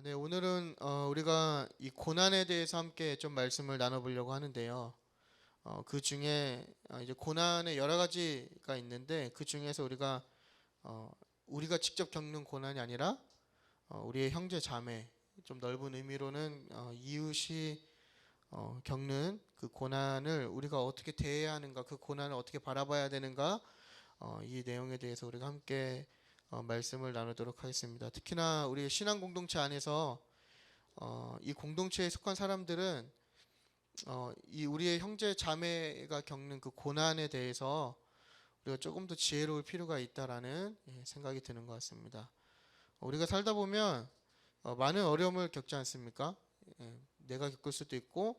네, 오늘은 우리가 이 고난에 대해서 함께 좀 말씀을 나눠보려고 하는데요. 그 중에 이제 고난의 여러 가지가 있는데 그 중에서 어, 우리가 직접 겪는 고난이 아니라 우리의 형제 자매, 좀 넓은 의미로는 이웃이 겪는 그 고난을 우리가 어떻게 대해야 하는가, 그 고난을 어떻게 바라봐야 되는가, 이 내용에 대해서 우리가 함께 말씀을 나누도록 하겠습니다. 특히나 우리 신앙 공동체 안에서 이 공동체에 속한 사람들은 이 우리의 형제 자매가 겪는 그 고난에 대해서 우리가 조금 더 지혜로울 필요가 있다라는 생각이 드는 것 같습니다. 우리가 살다 보면 많은 어려움을 겪지 않습니까? 내가 겪을 수도 있고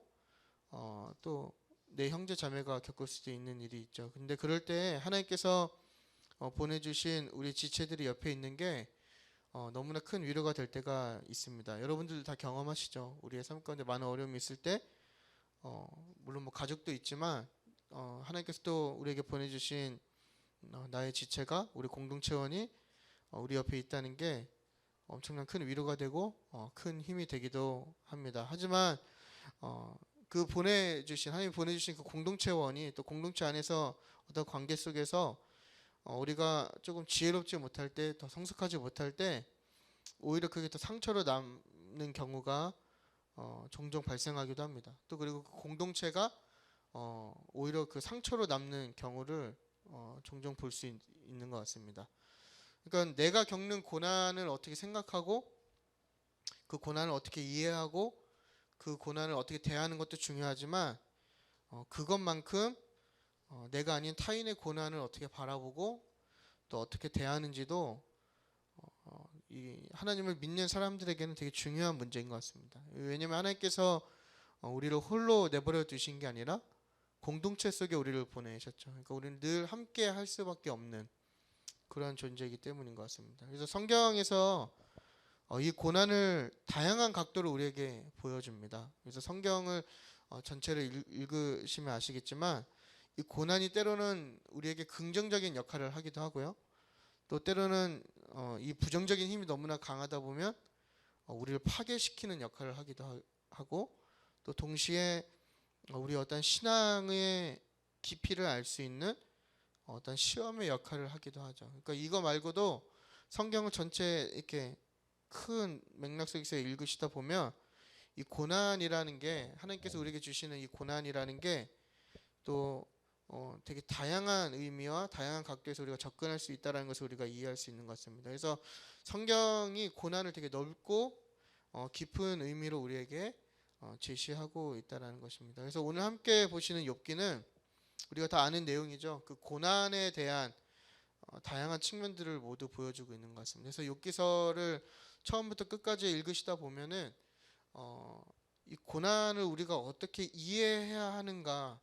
또 내 형제 자매가 겪을 수도 있는 일이 있죠. 근데 그럴 때 하나님께서 보내주신 우리 지체들이 옆에 있는 게 너무나 큰 위로가 될 때가 있습니다. 여러분들도 다 경험하시죠? 우리의 삶 가운데 많은 어려움이 있을 때 물론 뭐 가족도 있지만 하나님께서 또 우리에게 보내주신 나의 지체가 우리 공동체원이 우리 옆에 있다는 게 엄청난 큰 위로가 되고 큰 힘이 되기도 합니다. 하지만 그 하나님 보내주신 그 공동체원이 또 공동체 안에서 어떤 관계 속에서 우리가 조금 지혜롭지 못할 때, 더 성숙하지 못할 때 오히려 그게 더 상처로 남는 경우가 종종 발생하기도 합니다. 또 그리고 그 공동체가 오히려 그 상처로 남는 경우를 종종 볼 수 있는 것 같습니다. 그러니까 내가 겪는 고난을 어떻게 생각하고 그 고난을 어떻게 이해하고 그 고난을 어떻게 대하는 것도 중요하지만 그것만큼 내가 아닌 타인의 고난을 어떻게 바라보고 또 어떻게 대하는지도 이 하나님을 믿는 사람들에게는 되게 중요한 문제인 것 같습니다. 왜냐하면 하나님께서 우리를 홀로 내버려 두신 게 아니라 공동체 속에 우리를 보내셨죠. 그러니까 우리는 늘 함께 할 수밖에 없는 그런 존재이기 때문인 것 같습니다. 그래서 성경에서 이 고난을 다양한 각도로 우리에게 보여줍니다. 그래서 성경을 전체를 읽으시면 아시겠지만 이 고난이 때로는 우리에게 긍정적인 역할을 하기도 하고요. 또 때로는 이 부정적인 힘이 너무나 강하다 보면 우리를 파괴시키는 역할을 하기도 하고 또 동시에 우리 어떤 신앙의 깊이를 알 수 있는 어떤 시험의 역할을 하기도 하죠. 그러니까 이거 말고도 성경을 전체 이렇게 큰 맥락 속에서 읽으시다 보면 이 고난이라는 게 하나님께서 우리에게 주시는 이 고난이라는 게 또 되게 다양한 의미와 다양한 각도에서 우리가 접근할 수 있다는 것을 우리가 이해할 수 있는 것 같습니다. 그래서 성경이 고난을 되게 넓고 깊은 의미로 우리에게 제시하고 있다는 것입니다. 그래서 오늘 함께 보시는 욥기는 우리가 다 아는 내용이죠. 그 고난에 대한 다양한 측면들을 모두 보여주고 있는 것 같습니다. 그래서 욥기서를 처음부터 끝까지 읽으시다 보면은 이 고난을 우리가 어떻게 이해해야 하는가,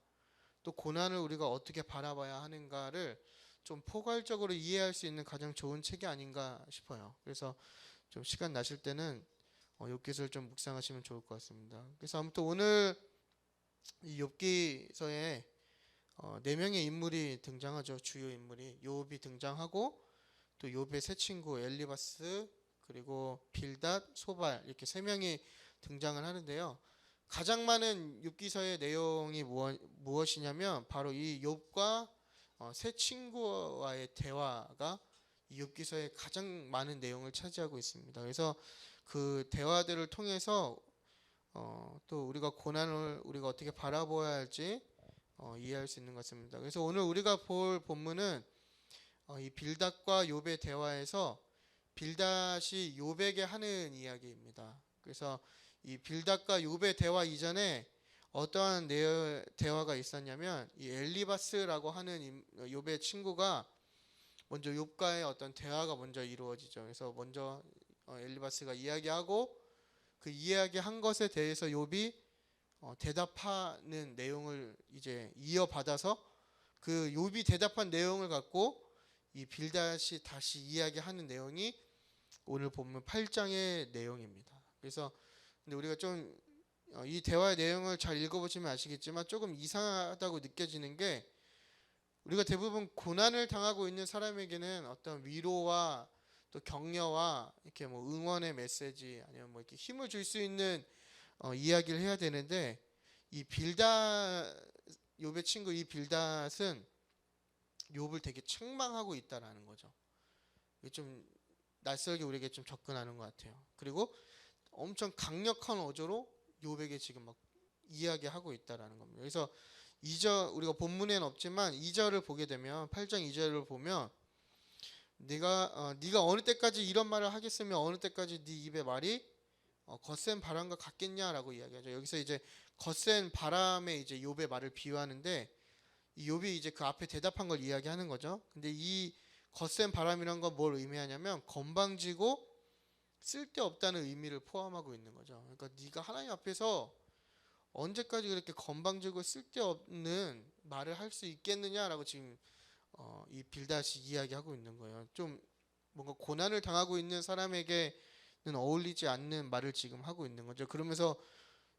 또 고난을 우리가 어떻게 바라봐야 하는가를 좀 포괄적으로 이해할 수 있는 가장 좋은 책이 아닌가 싶어요. 그래서 좀 시간 나실 때는 욥기서를 좀 묵상하시면 좋을 것 같습니다. 그래서 아무튼 오늘 이 욥기서에 네 명의 인물이 등장하죠. 주요 인물이 욥이 등장하고 또 욥의 세 친구 엘리바스 그리고 빌닷, 소발 이렇게 세 명이 등장을 하는데요. 가장 많은 욥기서의 내용이 무엇이냐면 바로 이 욥과 세 친구와의 대화가 이 욥기서의 가장 많은 내용을 차지하고 있습니다. 그래서 그 대화들을 통해서 또 우리가 고난을 우리가 어떻게 바라보아야 할지 이해할 수 있는 것 같습니다. 그래서 오늘 우리가 볼 본문은 이 빌닷과 욥의 대화에서 빌닷이 욥에게 하는 이야기입니다. 그래서 이 빌닷과 욥의 대화 이전에 어떠한 대화가 있었냐면 이 엘리바스라고 하는 욥의 친구가 먼저 욥과의 어떤 대화가 먼저 이루어지죠. 그래서 먼저 엘리바스가 이야기하고 그 이야기한 것에 대해서 욥이 대답하는 내용을 이제 이어받아서 그 욥이 대답한 내용을 갖고 이 빌닷이 다시 이야기하는 내용이 오늘 본문 8장의 내용입니다. 그래서 근데 우리가 좀 이 대화의 내용을 잘 읽어보시면 아시겠지만 조금 이상하다고 느껴지는 게 우리가 대부분 고난을 당하고 있는 사람에게는 어떤 위로와 또 격려와 이렇게 뭐 응원의 메시지 아니면 뭐 이렇게 힘을 줄 수 있는 이야기를 해야 되는데 이 빌닷 욥의 친구 이 빌닷은 욥을 되게 책망하고 있다라는 거죠. 이게 좀 낯설게 우리에게 좀 접근하는 것 같아요. 그리고 엄청 강력한 어조로 욥에게 지금 막 이야기하고 있다라는 겁니다. 그래서 2절 우리가 본문에는 없지만 2절을 보게 되면 8장 2절을 보면 네가 어느 때까지 이런 말을 하겠으며 어느 때까지 네 입의 말이 거센 바람과 같겠냐라고 이야기하죠. 여기서 이제 거센 바람에 이제 욥의 말을 비유하는데 이 욥이 이제 그 앞에 대답한 걸 이야기하는 거죠. 근데 이 거센 바람이란 건 뭘 의미하냐면 건방지고 쓸데없다는 의미를 포함하고 있는 거죠. 그러니까 네가 하나님 앞에서 언제까지 그렇게 건방지고 쓸데없는 말을 할 수 있겠느냐라고 지금 이 빌닷이 이야기하고 있는 거예요. 좀 뭔가 고난을 당하고 있는 사람에게는 어울리지 않는 말을 지금 하고 있는 거죠. 그러면서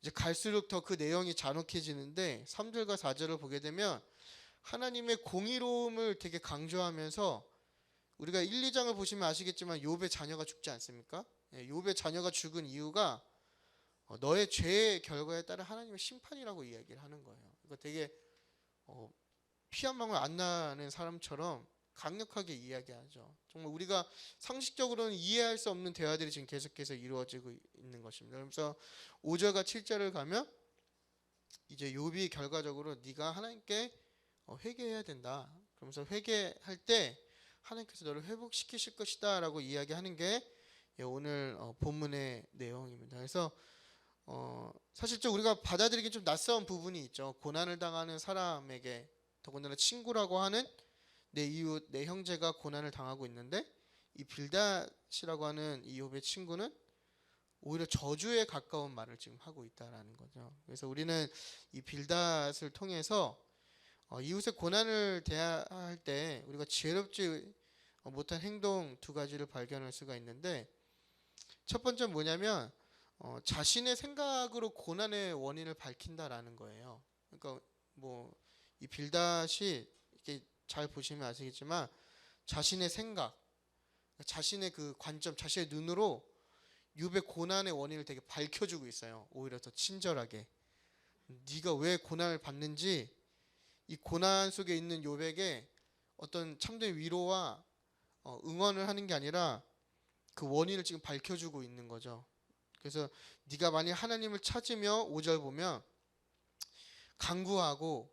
이제 갈수록 더 그 내용이 잔혹해지는데 3절과 4절을 보게 되면 하나님의 공의로움을 되게 강조하면서 우리가 1, 2장을 보시면 아시겠지만 욥의 자녀가 죽지 않습니까? 욥의 자녀가 죽은 이유가 너의 죄의 결과에 따른 하나님의 심판이라고 이야기를 하는 거예요. 그러니까 되게 피 한 방울 안 나는 사람처럼 강력하게 이야기하죠. 정말 우리가 상식적으로는 이해할 수 없는 대화들이 지금 계속해서 이루어지고 있는 것입니다. 그래서 5절과 7절을 가면 이제 욥이 결과적으로 네가 하나님께 회개해야 된다. 그러면서 회개할 때 하나님께서 너를 회복시키실 것이다 라고 이야기하는 게 오늘 본문의 내용입니다. 그래서 사실 좀 우리가 받아들이기 좀 낯선 부분이 있죠. 고난을 당하는 사람에게 더군다나 친구라고 하는 내 이웃, 내 형제가 고난을 당하고 있는데 이 빌닷이라고 하는 이 욥의 친구는 오히려 저주에 가까운 말을 지금 하고 있다라는 거죠. 그래서 우리는 이 빌닷을 통해서 이웃의 고난을 대할 때 우리가 지혜롭지 못한 행동 두 가지를 발견할 수가 있는데 첫 번째는 뭐냐면 자신의 생각으로 고난의 원인을 밝힌다라는 거예요. 그러니까 뭐 이 빌닷이 이렇게 잘 보시면 아시겠지만 자신의 생각, 자신의 그 관점, 자신의 눈으로 욥의 고난의 원인을 되게 밝혀주고 있어요. 오히려 더 친절하게 네가 왜 고난을 받는지 이 고난 속에 있는 욥에게 어떤 참된 위로와 응원을 하는 게 아니라 그 원인을 지금 밝혀주고 있는 거죠. 그래서 네가 만약 하나님을 찾으며 5절 보면 간구하고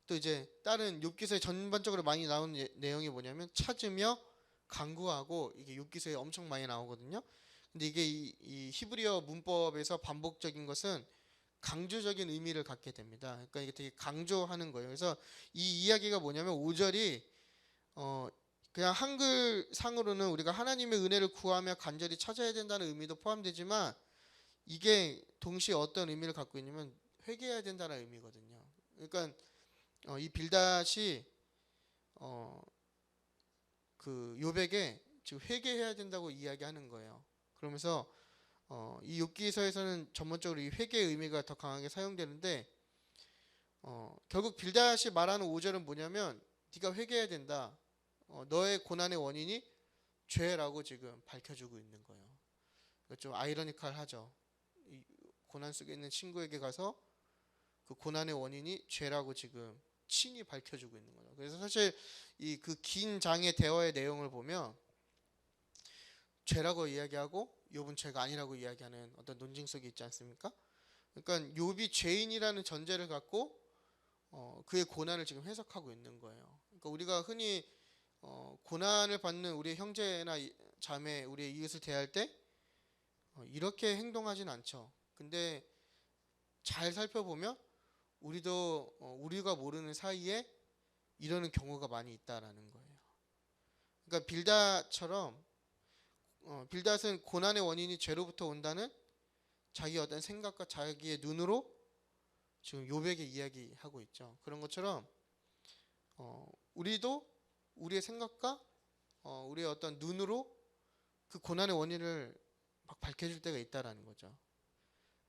또 이제 다른 욥기서에 전반적으로 많이 나오는 내용이 뭐냐면 찾으며 간구하고 이게 욥기서에 엄청 많이 나오거든요. 근데 이게 이 히브리어 문법에서 반복적인 것은 강조적인 의미를 갖게 됩니다. 그러니까 이게 되게 강조하는 거예요. 그래서 이 이야기가 뭐냐면 5절이 그냥 한글상으로는 우리가 하나님의 은혜를 구하며 간절히 찾아야 된다는 의미도 포함되지만 이게 동시에 어떤 의미를 갖고 있냐면 회개해야 된다는 의미거든요. 그러니까 이 빌닷이 그 욥에게 지금 회개해야 된다고 이야기하는 거예요. 그러면서 이 욥기서에서는 전문적으로 이 회개의 의미가 더 강하게 사용되는데 결국 빌닷이 말하는 5절은 뭐냐면 네가 회개해야 된다. 너의 고난의 원인이 죄라고 지금 밝혀주고 있는 거예요. 좀 아이러니컬하죠. 이 고난 속에 있는 친구에게 가서 그 고난의 원인이 죄라고 지금 친히 밝혀주고 있는 거죠. 그래서 사실 이 그 긴 장의 대화의 내용을 보면 죄라고 이야기하고 욥은 죄가 아니라고 이야기하는 어떤 논쟁 속에 있지 않습니까? 그러니까 욥이 죄인이라는 전제를 갖고 그의 고난을 지금 해석하고 있는 거예요. 그러니까 우리가 흔히 고난을 받는 우리의 형제나 자매, 우리의 이웃을 대할 때 이렇게 행동하진 않죠. 근데 잘 살펴보면 우리도 우리가 모르는 사이에 이러는 경우가 많이 있다라는 거예요. 그러니까 빌닷처럼 빌닷은 고난의 원인이 죄로부터 온다는 자기 어떤 생각과 자기의 눈으로 지금 욥에게 이야기하고 있죠. 그런 것처럼 우리도 우리의 생각과 우리의 어떤 눈으로 그 고난의 원인을 막 밝혀줄 때가 있다라는 거죠.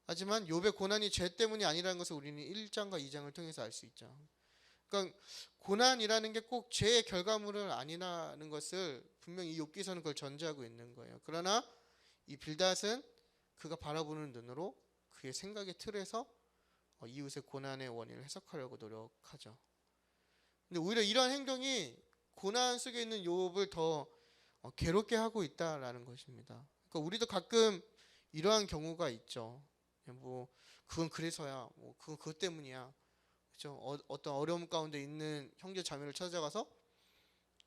하지만 욥의 고난이 죄 때문이 아니라는 것을 우리는 1장과 2장을 통해서 알 수 있죠. 그러니까 고난이라는 게 꼭 죄의 결과물은 아니라는 것을 분명히 이 욥기서는 그걸 전제하고 있는 거예요. 그러나 이 빌닷은 그가 바라보는 눈으로 그의 생각의 틀에서 이웃의 고난의 원인을 해석하려고 노력하죠. 근데 오히려 이러한 행동이 고난 속에 있는 욥을 더 괴롭게 하고 있다라는 것입니다. 그러니까 우리도 가끔 이러한 경우가 있죠. 뭐 그건 그래서야, 뭐 그건 그것 때문이야. 그렇죠? 어떤 어려움 가운데 있는 형제 자매를 찾아가서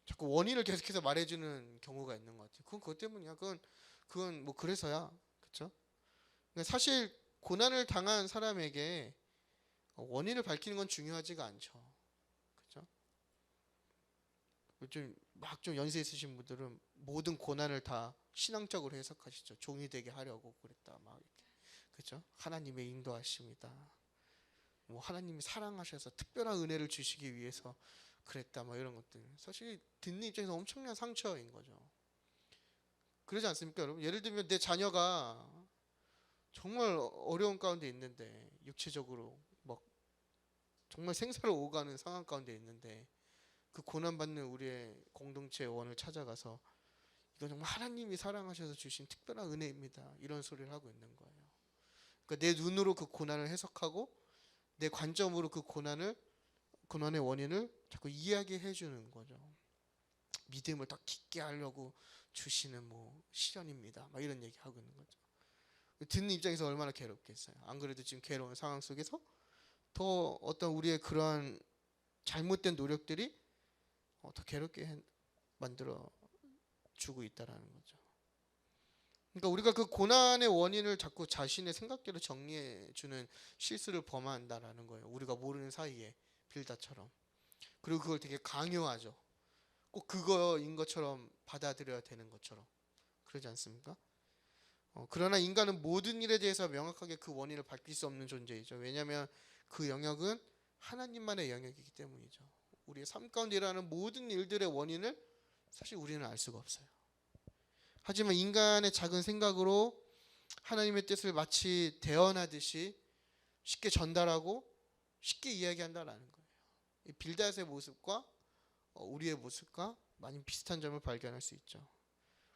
자꾸 원인을 계속해서 말해주는 경우가 있는 것 같아요. 그건 그것 때문이야. 그건 뭐 그래서야. 그렇죠? 사실 고난을 당한 사람에게 원인을 밝히는 건 중요하지가 않죠. 그렇죠? 좀 연세 있으신 분들은 모든 고난을 다 신앙적으로 해석하시죠. 종이 되게 하려고 그랬다. 막 이렇게. 그렇죠? 하나님의 인도하심이다. 뭐 하나님이 사랑하셔서 특별한 은혜를 주시기 위해서 그랬다. 뭐 이런 것들. 사실 듣는 입장에서 엄청난 상처인 거죠. 그러지 않습니까, 여러분? 예를 들면 내 자녀가 정말 어려운 가운데 있는데 육체적으로 막 정말 생사를 오가는 상황 가운데 있는데 그 고난받는 우리의 공동체 원을 찾아가서 이건 정말 하나님이 사랑하셔서 주신 특별한 은혜입니다. 이런 소리를 하고 있는 거예요. 그러니까 내 눈으로 그 고난을 해석하고 내 관점으로 그 고난의 원인을 자꾸 이야기해 주는 거죠. 믿음을 더 깊게 하려고 주시는 뭐 시련입니다. 막 이런 얘기 하고 있는 거죠. 듣는 입장에서 얼마나 괴롭겠어요. 안 그래도 지금 괴로운 상황 속에서 더 어떤 우리의 그러한 잘못된 노력들이 더 괴롭게 만들어 주고 있다라는 거죠. 그러니까 우리가 그 고난의 원인을 자꾸 자신의 생각대로 정리해 주는 실수를 범한다라는 거예요. 우리가 모르는 사이에 빌다처럼. 그리고 그걸 되게 강요하죠. 꼭 그거인 것처럼 받아들여야 되는 것처럼. 그러지 않습니까? 그러나 인간은 모든 일에 대해서 명확하게 그 원인을 밝힐 수 없는 존재이죠. 왜냐하면 그 영역은 하나님만의 영역이기 때문이죠. 우리의 삶 가운데 일어나는 모든 일들의 원인을 사실 우리는 알 수가 없어요. 하지만 인간의 작은 생각으로 하나님의 뜻을 마치 대언하듯이 쉽게 전달하고 쉽게 이야기한다라는 거예요. 이 빌닷의 모습과 우리의 모습과 많이 비슷한 점을 발견할 수 있죠.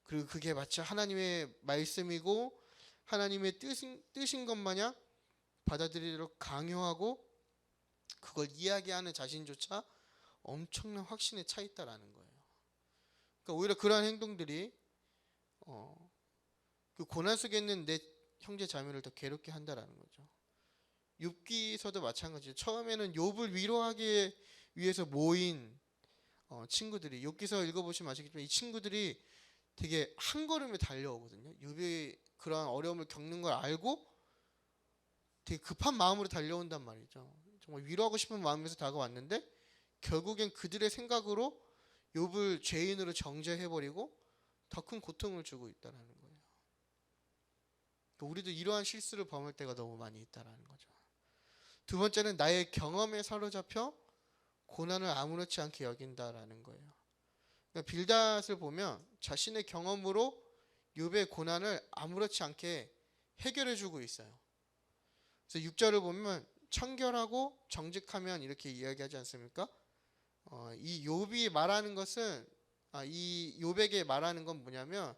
그리고 그게 마치 하나님의 말씀이고 하나님의 뜻인 것 마냥 받아들이도록 강요하고 그걸 이야기하는 자신조차 엄청난 확신에 차 있다라는 거예요. 그러니까 오히려 그러한 행동들이 그 고난 속에 있는 내 형제 자매를 더 괴롭게 한다라는 거죠. 욥기서도 마찬가지죠. 처음에는 욥을 위로하기 위해서 모인 친구들이, 욥기서 읽어보시면 아시겠지만 이 친구들이 되게 한 걸음에 달려오거든요. 욥이 그러한 어려움을 겪는 걸 알고 되게 급한 마음으로 달려온단 말이죠. 정말 위로하고 싶은 마음에서 다가왔는데 결국엔 그들의 생각으로 욥을 죄인으로 정죄해버리고 더 큰 고통을 주고 있다는 거예요. 우리도 이러한 실수를 범할 때가 너무 많이 있다는 거죠. 두 번째는 나의 경험에 사로잡혀 고난을 아무렇지 않게 여긴다라는 거예요. 그러니까 빌닷을 보면 자신의 경험으로 욥의 고난을 아무렇지 않게 해결해주고 있어요. 그래서 6절을 보면 청결하고 정직하면 이렇게 이야기하지 않습니까? 이 욥이 말하는 것은 이 욥에게 말하는 건 뭐냐면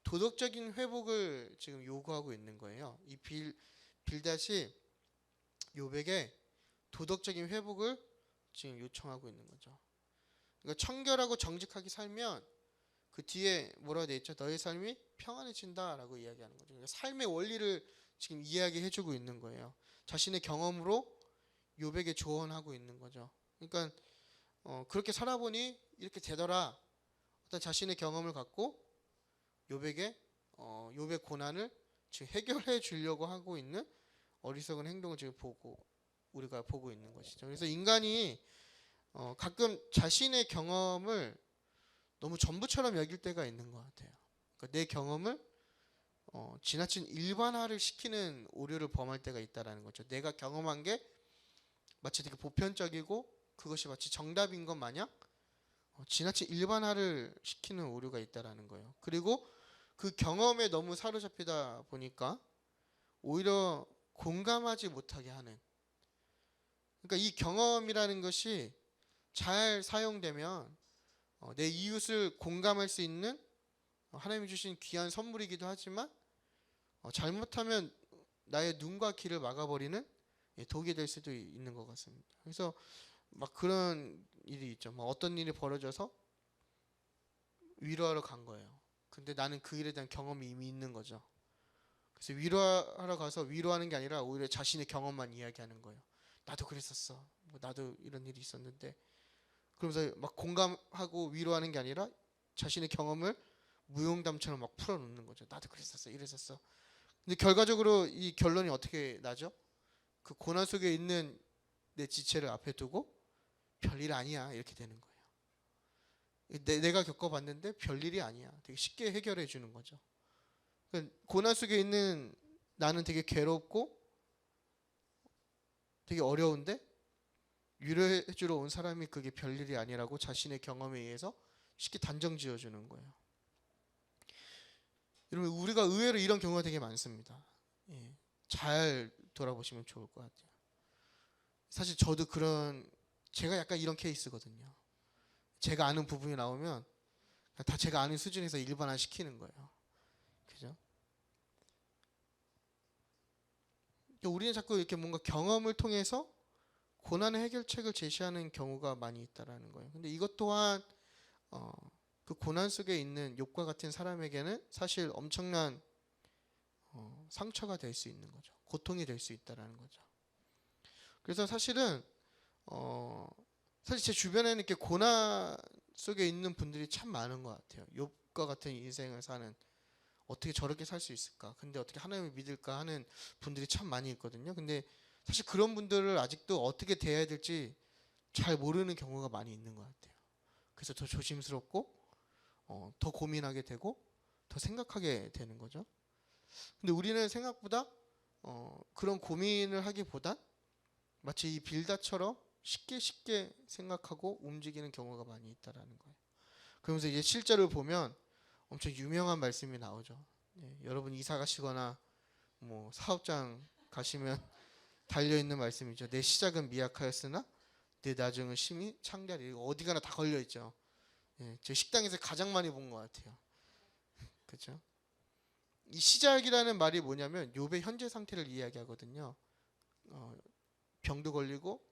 도덕적인 회복을 지금 요구하고 있는 거예요. 이 빌닷이 욥에게 도덕적인 회복을 지금 요청하고 있는 거죠. 그러니까 청결하고 정직하게 살면 그 뒤에 뭐라고 되어 있죠? 너의 삶이 평안해진다라고 이야기하는 거죠. 그러니까 삶의 원리를 지금 이야기해주고 있는 거예요. 자신의 경험으로 욥에게 조언하고 있는 거죠. 그러니까 그렇게 살아보니 이렇게 되더라. 어떤 자신의 경험을 갖고 욥에게 욥의 고난을 지금 해결해 주려고 하고 있는 어리석은 행동을 지금 우리가 보고 있는 것이죠. 그래서 인간이 가끔 자신의 경험을 너무 전부처럼 여길 때가 있는 것 같아요. 그러니까 내 경험을 지나친 일반화를 시키는 오류를 범할 때가 있다라는 거죠. 내가 경험한 게 마치 되게 보편적이고 그것이 마치 정답인 것 마냥 지나친 일반화를 시키는 오류가 있다라는 거예요. 그리고 그 경험에 너무 사로잡히다 보니까 오히려 공감하지 못하게 하는. 그러니까 이 경험이라는 것이 잘 사용되면 내 이웃을 공감할 수 있는 하나님이 주신 귀한 선물이기도 하지만 잘못하면 나의 눈과 귀를 막아버리는 독이 될 수도 있는 것 같습니다. 그래서 막 그런 일이 있죠. 막 어떤 일이 벌어져서 위로하러 간 거예요. 근데 나는 그 일에 대한 경험이 이미 있는 거죠. 그래서 위로하러 가서 위로하는 게 아니라 오히려 자신의 경험만 이야기하는 거예요. 나도 그랬었어. 뭐 나도 이런 일이 있었는데. 그러면서 막 공감하고 위로하는 게 아니라 자신의 경험을 무용담처럼 막 풀어놓는 거죠. 나도 그랬었어. 이랬었어. 근데 결과적으로 이 결론이 어떻게 나죠? 그 고난 속에 있는 내 지체를 앞에 두고 별일 아니야 이렇게 되는 거예요. 내가 겪어봤는데 별일이 아니야. 되게 쉽게 해결해 주는 거죠. 그러니까 고난 속에 있는 나는 되게 괴롭고 되게 어려운데 위로해 주러 온 사람이 그게 별일이 아니라고 자신의 경험에 의해서 쉽게 단정 지어주는 거예요. 여러분 우리가 의외로 이런 경우가 되게 많습니다. 잘 돌아보시면 좋을 것 같아요. 사실 저도 제가 약간 이런 케이스거든요. 제가 아는 부분이 나오면 다 제가 아는 수준에서 일반화 시키는 거예요. 그죠? 우리는 자꾸 이렇게 뭔가 경험을 통해서 고난의 해결책을 제시하는 경우가 많이 있다라는 거예요. 근데 이것 또한 그 고난 속에 있는 욥과 같은 사람에게는 사실 엄청난 상처가 될 수 있는 거죠. 고통이 될 수 있다라는 거죠. 그래서 사실은 사실 제 주변에는 이렇게 고난 속에 있는 분들이 참 많은 것 같아요. 욥과 같은 인생을 사는 어떻게 저렇게 살 수 있을까? 근데 어떻게 하나님을 믿을까 하는 분들이 참 많이 있거든요. 근데 사실 그런 분들을 아직도 어떻게 대해야 될지 잘 모르는 경우가 많이 있는 것 같아요. 그래서 더 조심스럽고 더 고민하게 되고 더 생각하게 되는 거죠. 근데 우리는 생각보다 그런 고민을 하기보단 마치 이 빌다처럼 쉽게 생각하고 움직이는 경우가 많이 있다라는 거예요. 그러면서 이제 실제로 보면 엄청 유명한 말씀이 나오죠. 여러분 이사 가시거나 뭐 사업장 가시면 달려 있는 말씀이죠. 내 시작은 미약하였으나 내 나중은 심히 창대하리. 어디 가나 다 걸려 있죠. 제 식당에서 가장 많이 본 것 같아요. 그렇죠? 이 시작이라는 말이 뭐냐면 욥의 현재 상태를 이야기하거든요. 병도 걸리고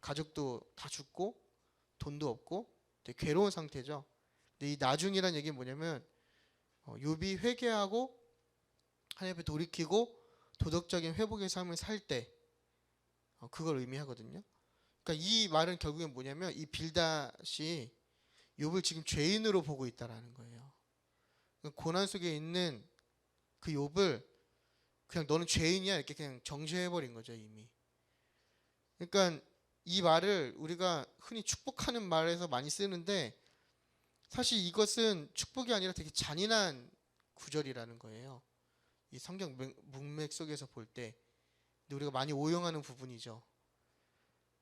가족도 다 죽고 돈도 없고 되게 괴로운 상태죠. 근데 이 나중이란 얘기는 뭐냐면 욥이 회개하고 하나님 앞에 돌이키고 도덕적인 회복의 삶을 살 때 그걸 의미하거든요. 그러니까 이 말은 결국엔 뭐냐면 이 빌닷이 욥을 지금 죄인으로 보고 있다라는 거예요. 그러니까 고난 속에 있는 그 욥을 그냥 너는 죄인이야 이렇게 그냥 정죄해버린 거죠 이미. 그러니까 이 말을 우리가 흔히 축복하는 말에서 많이 쓰는데 사실 이것은 축복이 아니라 되게 잔인한 구절이라는 거예요. 이 성경 문맥 속에서 볼 때 우리가 많이 오용하는 부분이죠.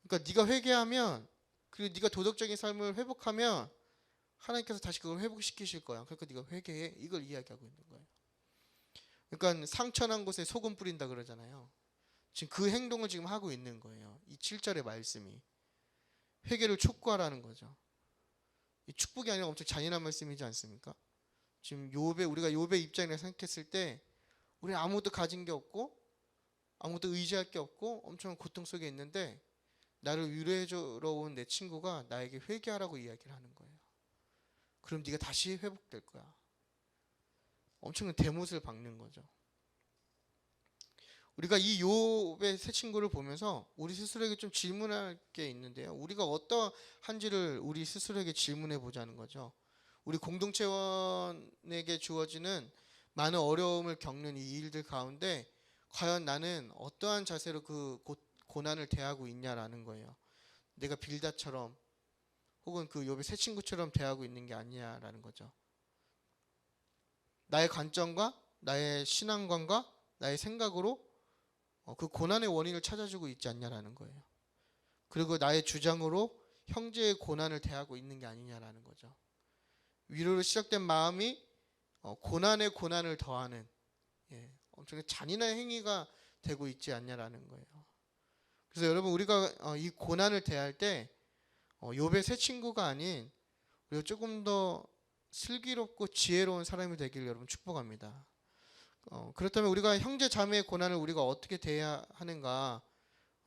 그러니까 네가 회개하면 그리고 네가 도덕적인 삶을 회복하면 하나님께서 다시 그걸 회복시키실 거야. 그러니까 네가 회개해. 이걸 이야기하고 있는 거예요. 그러니까 상처난 곳에 소금 뿌린다 그러잖아요. 지금 그 행동을 지금 하고 있는 거예요. 이 7절의 말씀이 회개를 촉구하라는 거죠. 이 축복이 아니라 엄청 잔인한 말씀이지 않습니까? 지금 우리가 욥의 입장에서 생각했을 때 우리 아무것도 가진 게 없고 아무것도 의지할 게 없고 엄청 고통 속에 있는데 나를 위로해 주러 온 내 친구가 나에게 회개하라고 이야기를 하는 거예요. 그럼 네가 다시 회복될 거야. 엄청난 대못을 박는 거죠. 우리가 이 욥의 세 친구를 보면서 우리 스스로에게 좀 질문할 게 있는데요. 우리가 어떠한지를 우리 스스로에게 질문해 보자는 거죠. 우리 공동체원에게 주어지는 많은 어려움을 겪는 이 일들 가운데 과연 나는 어떠한 자세로 그 고난을 대하고 있냐라는 거예요. 내가 빌닷처럼 혹은 그 욥의 세 친구처럼 대하고 있는 게 아니냐라는 거죠. 나의 관점과 나의 신앙관과 나의 생각으로 그 고난의 원인을 찾아주고 있지 않냐라는 거예요. 그리고 나의 주장으로 형제의 고난을 대하고 있는 게 아니냐라는 거죠. 위로로 시작된 마음이 고난에 고난을 더하는 엄청난 잔인한 행위가 되고 있지 않냐라는 거예요. 그래서 여러분 우리가 이 고난을 대할 때 욥의 새 친구가 아닌 우리가 조금 더 슬기롭고 지혜로운 사람이 되기를 여러분 축복합니다. 그렇다면 우리가 형제 자매의 고난을 우리가 어떻게 대해야 하는가,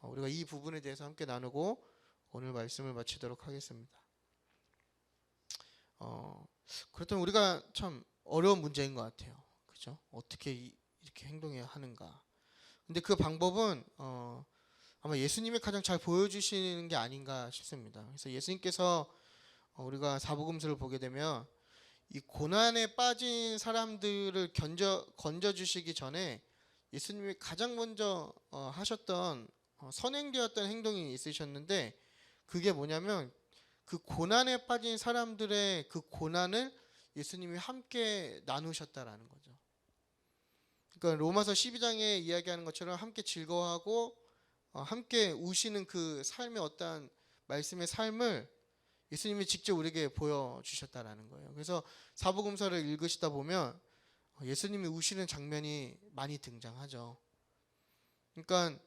우리가 이 부분에 대해서 함께 나누고 오늘 말씀을 마치도록 하겠습니다. 그렇다면 우리가 참 어려운 문제인 것 같아요. 그죠? 어떻게 이렇게 행동해야 하는가. 근데 그 방법은 아마 예수님이 가장 잘 보여주시는 게 아닌가 싶습니다. 그래서 예수님께서 우리가 사복음서를 보게 되면 이 고난에 빠진 사람들을 건져 주시기 전에 예수님이 가장 먼저 하셨던 선행되었던 행동이 있으셨는데, 그게 뭐냐면 그 고난에 빠진 사람들의 그 고난을 예수님이 함께 나누셨다라는 거죠. 그러니까 로마서 12장에 이야기하는 것처럼 함께 즐거워하고 함께 우시는 그 삶의 어떠한 말씀의 삶을 예수님이 직접 우리에게 보여주셨다라는 거예요. 그래서 사복음서를 읽으시다 보면 예수님이 우시는 장면이 많이 등장하죠. 그러니까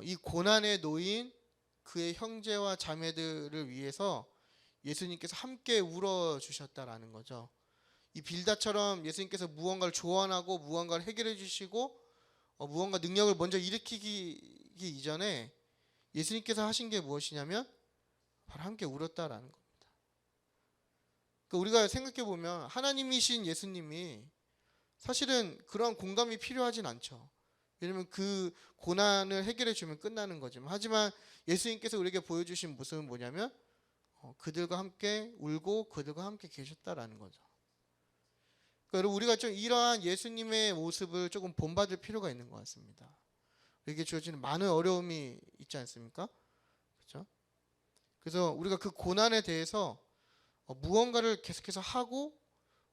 이 고난에 놓인 그의 형제와 자매들을 위해서 예수님께서 함께 울어주셨다라는 거죠. 이 빌다처럼 예수님께서 무언가를 조언하고 무언가를 해결해 주시고 무언가 능력을 먼저 일으키기 이전에 예수님께서 하신 게 무엇이냐면 바로 함께 울었다라는 겁니다. 그러니까 우리가 생각해 보면 하나님이신 예수님이 사실은 그런 공감이 필요하진 않죠. 왜냐하면 그 고난을 해결해 주면 끝나는 거지만, 하지만 예수님께서 우리에게 보여주신 모습은 뭐냐면 그들과 함께 울고 그들과 함께 계셨다라는 거죠. 그러니까 여러분, 우리가 좀 이러한 예수님의 모습을 조금 본받을 필요가 있는 것 같습니다. 우리에게 주어지는 많은 어려움이 있지 않습니까? 그렇죠? 그래서 우리가 그 고난에 대해서 무언가를 계속해서 하고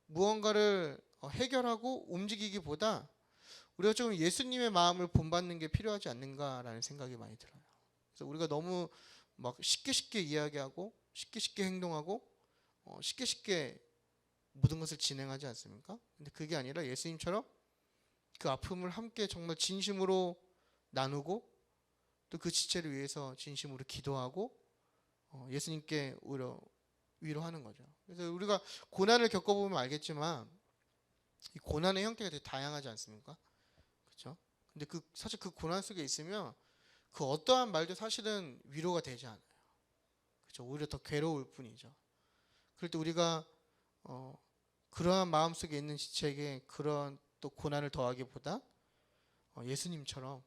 무언가를 해결하고 움직이기보다 우리가 좀 예수님의 마음을 본받는 게 필요하지 않는가라는 생각이 많이 들어요. 그래서 우리가 너무 막 쉽게 이야기하고 쉽게 행동하고 쉽게 모든 것을 진행하지 않습니까? 근데 그게 아니라 예수님처럼 그 아픔을 함께 정말 진심으로 나누고 또 그 지체를 위해서 진심으로 기도하고 예수님께 오히려 위로하는 거죠. 그래서 우리가 고난을 겪어보면 알겠지만 이 고난의 형태가 되게 다양하지 않습니까? 그렇죠? 근데 사실 그 고난 속에 있으면 그 어떠한 말도 사실은 위로가 되지 않아요. 그렇죠? 오히려 더 괴로울 뿐이죠. 그럴 때 우리가 그러한 마음 속에 있는 지체에게 그런 또 고난을 더하기보다 예수님처럼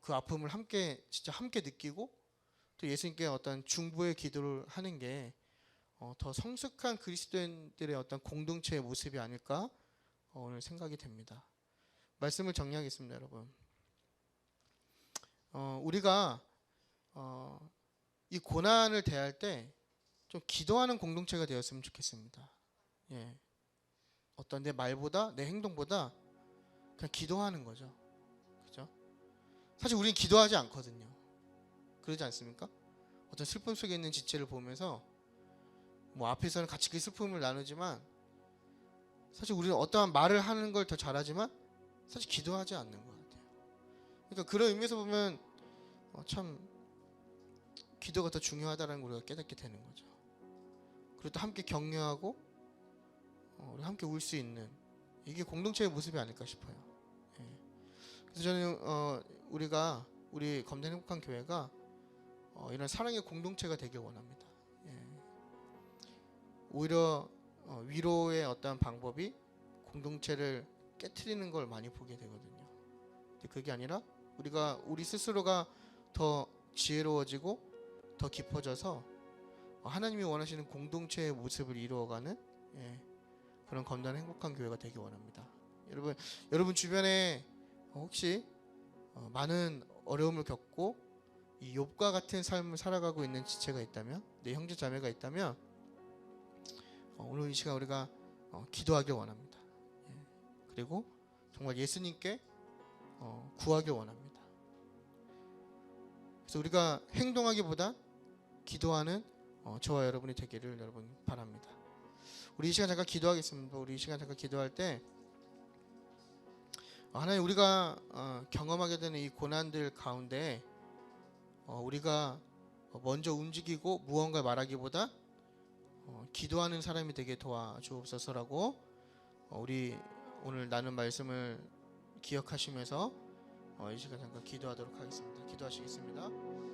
그 아픔을 진짜 함께 느끼고 또 예수님께 어떤 중보의 기도를 하는 게 더 성숙한 그리스도인들의 어떤 공동체의 모습이 아닐까 오늘 생각이 됩니다. 말씀을 정리하겠습니다, 여러분. 우리가 이 고난을 대할 때 좀 기도하는 공동체가 되었으면 좋겠습니다. 예. 어떤 내 말보다 내 행동보다 그냥 기도하는 거죠. 그죠? 사실 우리는 기도하지 않거든요. 그러지 않습니까? 어떤 슬픔 속에 있는 지체를 보면서 뭐 앞에서는 같이 그 슬픔을 나누지만 사실 우리는 어떠한 말을 하는 걸 더 잘하지만 사실 기도하지 않는 것 같아요. 그러니까 그런 의미에서 보면 참 기도가 더 중요하다는 걸 우리가 깨닫게 되는 거죠. 그리고 또 함께 격려하고 우리 함께 울 수 있는 이게 공동체의 모습이 아닐까 싶어요. 예. 그래서 저는 우리 검된 행복한 교회가 이런 사랑의 공동체가 되길 원합니다. 예. 오히려 위로의 어떤 방법이 공동체를 깨트리는 걸 많이 보게 되거든요. 근데 그게 아니라 우리 스스로가 더 지혜로워지고 더 깊어져서 하나님이 원하시는 공동체의 모습을 이루어가는 그런 건전한 행복한 교회가 되길 원합니다. 여러분 주변에 혹시 많은 어려움을 겪고 이 욥과 같은 삶을 살아가고 있는 지체가 있다면, 내 형제 자매가 있다면 오늘 이 시간 우리가 기도하길 원합니다. 그리고 정말 예수님께 구하길 원합니다. 그래서 우리가 행동하기보다 기도하는 저와 여러분이 되기를 여러분 바랍니다. 우리 이 시간 잠깐 기도하겠습니다. 우리 이 시간 잠깐 기도할 때 하나님, 우리가 경험하게 되는 이 고난들 가운데 우리가 먼저 움직이고 무언가 말하기보다 기도하는 사람이 되게 도와주옵소서라고 우리 오늘 나눈 말씀을 기억하시면서 이 시간 잠깐 기도하도록 하겠습니다. 기도하시겠습니다.